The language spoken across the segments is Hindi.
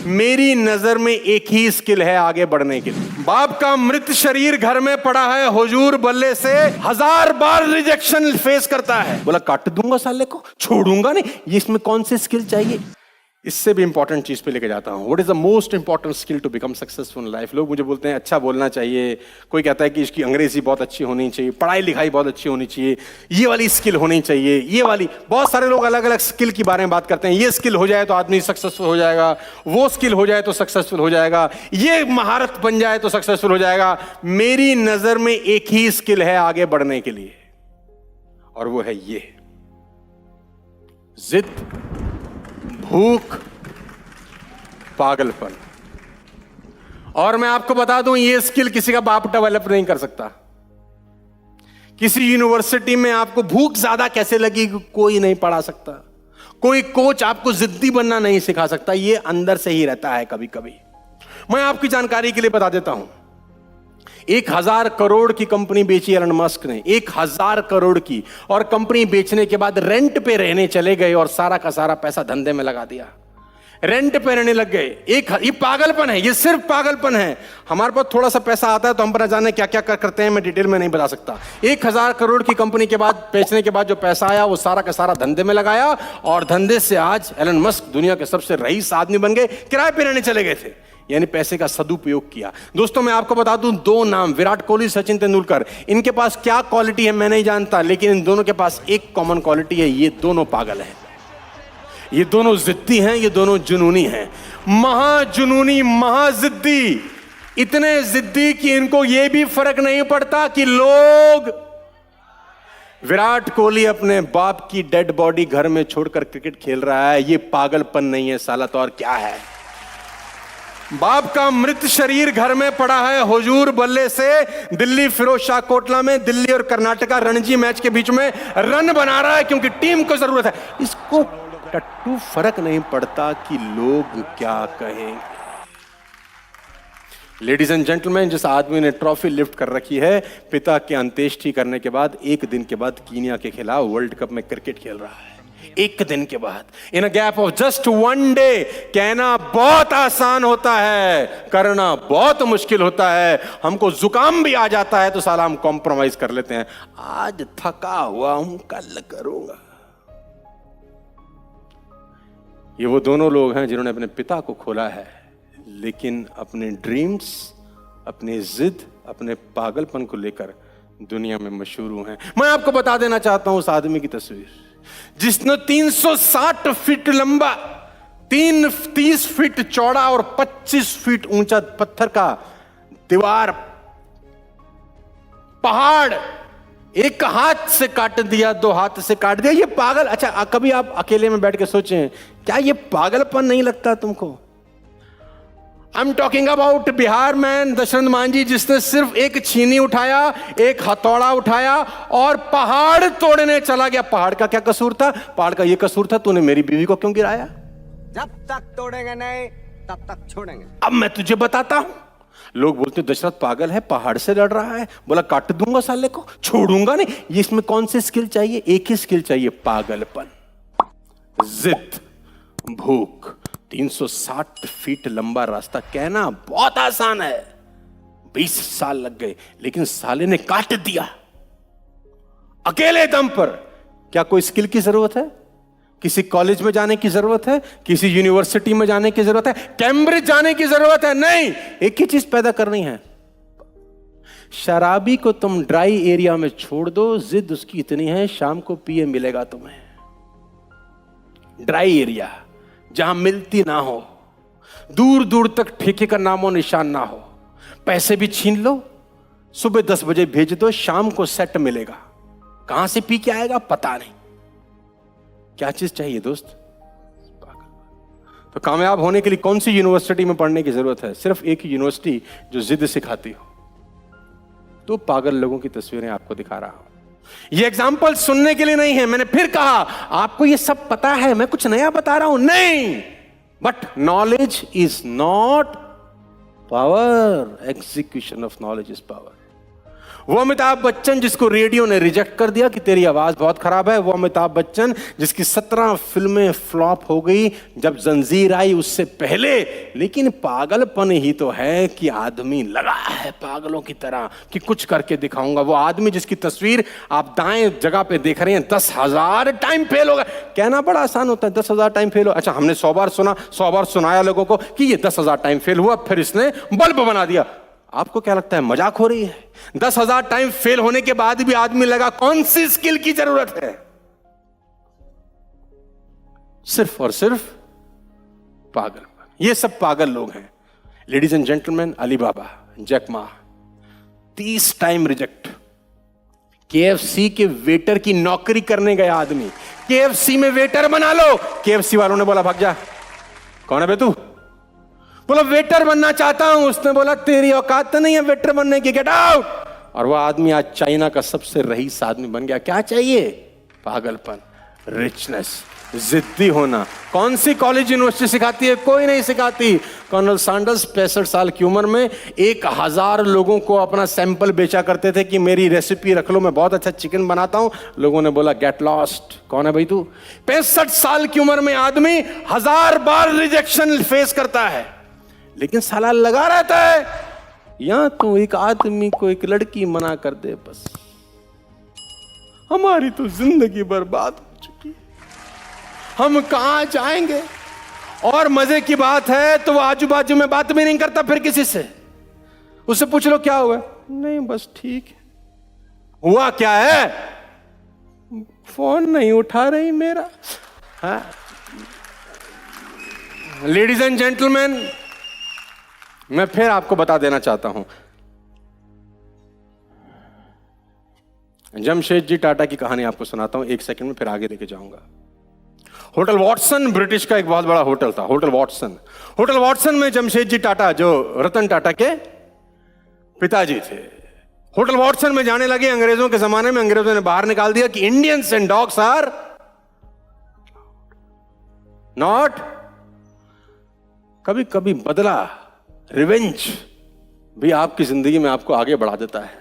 मेरी नजर में एक ही स्किल है आगे बढ़ने के लिए। बाप का मृत शरीर घर में पड़ा है, हुजूर बल्ले से 1000 बार रिजेक्शन फेस करता है। बोला काट दूंगा साले को, छोड़ूंगा नहीं। ये इसमें कौन सी स्किल चाहिए? इससे भी इंपॉर्टेंट चीज पे लेके जाता हूं। What is the most important skill to become successful in life? लोग मुझे बोलते हैं अच्छा बोलना चाहिए, कोई कहता है कि इसकी अंग्रेजी बहुत अच्छी होनी चाहिए, पढ़ाई लिखाई बहुत अच्छी होनी चाहिए, ये वाली स्किल होनी चाहिए, ये वाली। बहुत सारे लोग अलग अलग स्किल के बारे में बात करते हैं। ये स्किल हो जाए तो आदमी सक्सेसफुल हो जाएगा, वो स्किल हो जाए तो सक्सेसफुल हो जाएगा, ये महारत बन जाए तो सक्सेसफुल हो जाएगा। मेरी नजर में एक ही स्किल है आगे बढ़ने के लिए, और वो है ये जिद, भूख, पागलपन। और मैं आपको बता दूं, ये स्किल किसी का बाप डेवलप नहीं कर सकता। किसी यूनिवर्सिटी में आपको भूख ज्यादा कैसे लगी कोई नहीं पढ़ा सकता। कोई कोच आपको जिद्दी बनना नहीं सिखा सकता। ये अंदर से ही रहता है कभी कभी। मैं आपकी जानकारी के लिए बता देता हूं, 1000 करोड़ की कंपनी बेची एलन मस्क ने, 1000 करोड़ की। और कंपनी बेचने के बाद रेंट पे रहने चले गए और सारा का सारा पैसा धंधे में लगा दिया। रेंट पे रहने लग गए। ये पागलपन है, ये सिर्फ पागलपन है। हमारे पास थोड़ा सा पैसा आता है तो हम पर जाने क्या क्या करते हैं, मैं डिटेल में नहीं बता सकता। 1000 करोड़ की कंपनी के बाद, बेचने के बाद जो पैसा आया वो सारा का सारा धंधे में लगाया, और धंधे से आज एलन मस्क दुनिया के सबसे रईस आदमी बन गए। किराए पे रहने चले गए थे, यानी पैसे का सदुपयोग किया। दोस्तों मैं आपको बता दूं, 2 नाम, विराट कोहली, सचिन तेंदुलकर, इनके पास क्या क्वालिटी है मैं नहीं जानता, लेकिन इन दोनों के पास एक कॉमन क्वालिटी है, ये दोनों पागल हैं। ये दोनों जिद्दी हैं, ये दोनों जुनूनी हैं। महाजुनूनी, महाजिद्दी, इतने जिद्दी कि इनको ये भी फर्क नहीं पड़ता कि लोग। विराट कोहली अपने बाप की डेड बॉडी घर में छोड़कर क्रिकेट खेल रहा है। ये पागलपन नहीं है साला, तो और क्या है? बाप का मृत शरीर घर में पड़ा है, हुजूर बल्ले से दिल्ली फिरोजशाह कोटला में दिल्ली और कर्नाटका रणजी मैच के बीच में रन बना रहा है क्योंकि टीम को जरूरत है। इसको टट्टू फर्क नहीं पड़ता कि लोग क्या कहेंगे। लेडीज एंड जेंटलमैन, जिस आदमी ने ट्रॉफी लिफ्ट कर रखी है, पिता के अंत्येष्टि करने के बाद 1 दिन के बाद कीनिया के खिलाफ वर्ल्ड कप में क्रिकेट खेल रहा है। 1 दिन के बाद, in a gap of just 1 day. कहना बहुत आसान होता है, करना बहुत मुश्किल होता है। हमको जुकाम भी आ जाता है तो साला हम कॉम्प्रोमाइज कर लेते हैं। आज थका हुआ हूं, कल करूंगा। ये वो दोनों लोग हैं जिन्होंने अपने पिता को खोला है, लेकिन अपने ड्रीम्स, अपनी जिद, अपने पागलपन को लेकर दुनिया में मशहूर हुए हैं। मैं आपको बता देना चाहता हूं उस आदमी की तस्वीर, जिसने 360 फीट लंबा, 30 फीट चौड़ा और 25 फीट ऊंचा पत्थर का दीवार, पहाड़ एक हाथ से काट दिया, 2 हाथ से काट दिया। ये पागल। अच्छा, कभी आप अकेले में बैठ के सोचें, क्या ये पागलपन नहीं लगता तुमको? I am talking about Bihar man Dashrath Manjhi, जिसने सिर्फ एक छीनी उठाया, एक हथौड़ा उठाया और पहाड़ तोड़ने चला गया। पहाड़ का क्या कसूर था? पहाड़ का ये कसूर था, तूने मेरी बीवी को क्यों गिराया? जब तक तोड़ेंगे नहीं तब तक छोड़ेंगे। अब मैं तुझे बताता हूं। लोग बोलते दशरथ पागल है, पहाड़ से लड़ रहा है। बोला काट दूंगा साले को, छोड़ूंगा नहीं। ये इसमें कौन सी स्किल चाहिए? एक ही स्किल चाहिए, पागलपन, जिद, भूख। 360 फीट लंबा रास्ता, कहना बहुत आसान है, 20 साल लग गए, लेकिन साले ने काट दिया अकेले दम पर। क्या कोई स्किल की जरूरत है? किसी कॉलेज में जाने की जरूरत है? किसी यूनिवर्सिटी में जाने की जरूरत है? कैम्ब्रिज जाने की जरूरत है? नहीं, एक ही चीज पैदा करनी है। शराबी को तुम ड्राई एरिया में छोड़ दो, जिद उसकी इतनी है, शाम को पिए मिलेगा तुम्हें। ड्राई एरिया जहां मिलती ना हो, दूर दूर तक ठेके का नामो निशान ना हो, पैसे भी छीन लो, सुबह 10 बजे भेज दो, शाम को सेट मिलेगा। कहां से पी के आएगा पता नहीं। क्या चीज चाहिए दोस्त? तो कामयाब होने के लिए कौन सी यूनिवर्सिटी में पढ़ने की जरूरत है? सिर्फ एक ही यूनिवर्सिटी जो जिद सिखाती हो। तो पागल लोगों की तस्वीरें आपको दिखा रहा हूं। ये एग्जाम्पल सुनने के लिए नहीं है। मैंने फिर कहा, आपको ये सब पता है, मैं कुछ नया बता रहा हूं? नहीं, but knowledge is not power, execution of knowledge is power. वो अमिताभ बच्चन जिसको रेडियो ने रिजेक्ट कर दिया कि तेरी आवाज बहुत खराब है, वो अमिताभ बच्चन जिसकी 17 फिल्में फ्लॉप हो गई जब जंजीर आई उससे पहले, लेकिन पागलपन ही तो है कि आदमी लगा है पागलों की तरह कि कुछ करके दिखाऊंगा। वो आदमी जिसकी तस्वीर आप दाएं जगह पे देख रहे हैं 10,000 टाइम फेल होगा। कहना बड़ा आसान होता है 10,000 टाइम फेल हो, अच्छा हमने 100 बार सुना, 100 बार सुनाया लोगों को कि ये 10,000 टाइम फेल हुआ, फिर इसने बल्ब बना दिया। आपको क्या लगता है मजाक हो रही है? 10,000 टाइम फेल होने के बाद भी आदमी लगा, कौन सी स्किल की जरूरत है? सिर्फ और सिर्फ पागल। ये सब पागल लोग हैं। Ladies and gentleman, Alibaba, Jack Ma 30 time reject. KFC के वेटर की नौकरी करने गया आदमी, KFC में वेटर बना लो। KFC वालों ने बोला भाग जा। कौन है बे तू? बोला वेटर बनना चाहता हूं। उसने बोला तेरी औकात तो नहीं है वेटर बनने की, गेट आउट। और वह आदमी आज चाइना का सबसे रईस आदमी बन गया। क्या चाहिए? पागलपन, रिचनेस, जिद्दी होना। कौन सी कॉलेज यूनिवर्सिटी सिखाती है? कोई नहीं सिखाती। कर्नल सैंडर्स 65 साल की उम्र में 1000 लोगों को अपना सैंपल बेचा करते थे कि मेरी रेसिपी रख लो, मैं बहुत अच्छा चिकन बनाता हूं। लोगों ने बोला गेट लॉस्ट। कौन है भाई तू? 65 साल की उम्र में आदमी 1000 बार रिजेक्शन फेस करता है, लेकिन साला लगा रहता है। यहां तो एक आदमी को एक लड़की मना कर दे, बस हमारी तो जिंदगी बर्बाद हो चुकी है, हम कहां जाएंगे। और मजे की बात है तो वो आजू बाजू में बात भी नहीं करता फिर किसी से। उससे पूछ लो क्या हुआ? नहीं बस ठीक है। हुआ क्या है? फोन नहीं उठा रही मेरा। लेडीज एंड जेंटलमैन, मैं फिर आपको बता देना चाहता हूं, जमशेदजी टाटा की कहानी आपको सुनाता हूं, एक सेकंड में फिर आगे लेके जाऊंगा। होटल वॉटसन ब्रिटिश का एक बहुत बड़ा होटल था, होटल वॉटसन। होटल वॉटसन में जमशेदजी टाटा जो रतन टाटा के पिताजी थे, होटल वॉटसन में जाने लगे। अंग्रेजों के जमाने में अंग्रेजों ने बाहर निकाल दिया कि Indians and dogs are not. कभी कभी बदला, रिवेंज भी आपकी जिंदगी में आपको आगे बढ़ा देता है।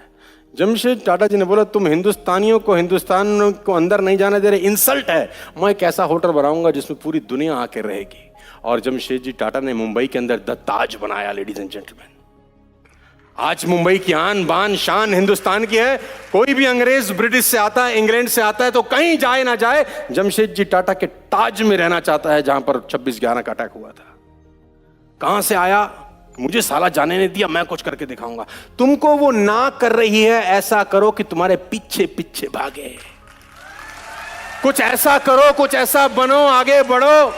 जमशेद टाटा जी ने बोला तुम हिंदुस्तानियों को हिंदुस्तान को अंदर नहीं जाने दे रहे, इंसल्ट है। मैं एक ऐसा होटल बनाऊंगा जिसमें पूरी दुनिया आके रहेगी। और जमशेद जी टाटा ने मुंबई के अंदर द ताज बनाया। लेडीज एंड जेंटलमैन, आज मुंबई की आन बान शान हिंदुस्तान की है। कोई भी अंग्रेज ब्रिटिश से आता है, इंग्लैंड से आता है, तो कहीं जाए ना जाए जमशेद जी टाटा के ताज में रहना चाहता है, जहां पर 26/11 का अटैक हुआ था। कहां से आया? मुझे साला जाने नहीं दिया, मैं कुछ करके दिखाऊंगा। तुमको वो ना कर रही है, ऐसा करो कि तुम्हारे पीछे पीछे भागे। कुछ ऐसा करो, कुछ ऐसा बनो, आगे बढ़ो।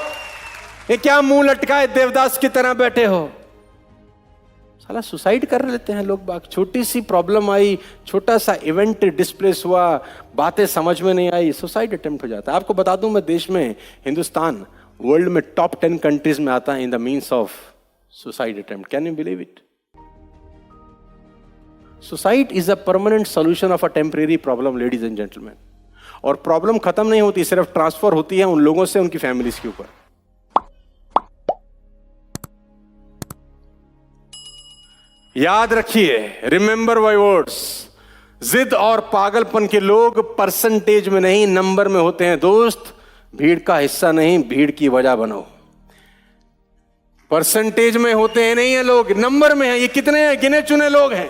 ये क्या मुंह लटकाए देवदास की तरह बैठे हो? साला सुसाइड कर लेते हैं लोग बाग। छोटी सी प्रॉब्लम आई, छोटा सा इवेंट डिस्प्लेस हुआ, बातें समझ में नहीं आई, सुसाइड अटेम्प्ट हो जाता है। आपको बता दूं मैं, देश में हिंदुस्तान वर्ल्ड में टॉप 10 कंट्रीज में आता है in the means of suicide attempt. Can you believe it? Suicide is a permanent solution of a temporary problem, ladies and gentlemen. और प्रॉब्लम खत्म नहीं होती, सिर्फ ट्रांसफर होती है उन लोगों से उनकी फैमिलीज के ऊपर। याद रखिए, रिमेंबर माय वर्ड्स, जिद और पागलपन के लोग परसेंटेज में नहीं नंबर में होते हैं दोस्त। भीड़ का हिस्सा नहीं, भीड़ की वजह बनो। परसेंटेज में होते हैं नहीं है लोग, नंबर में है। ये कितने हैं? गिने चुने लोग हैं।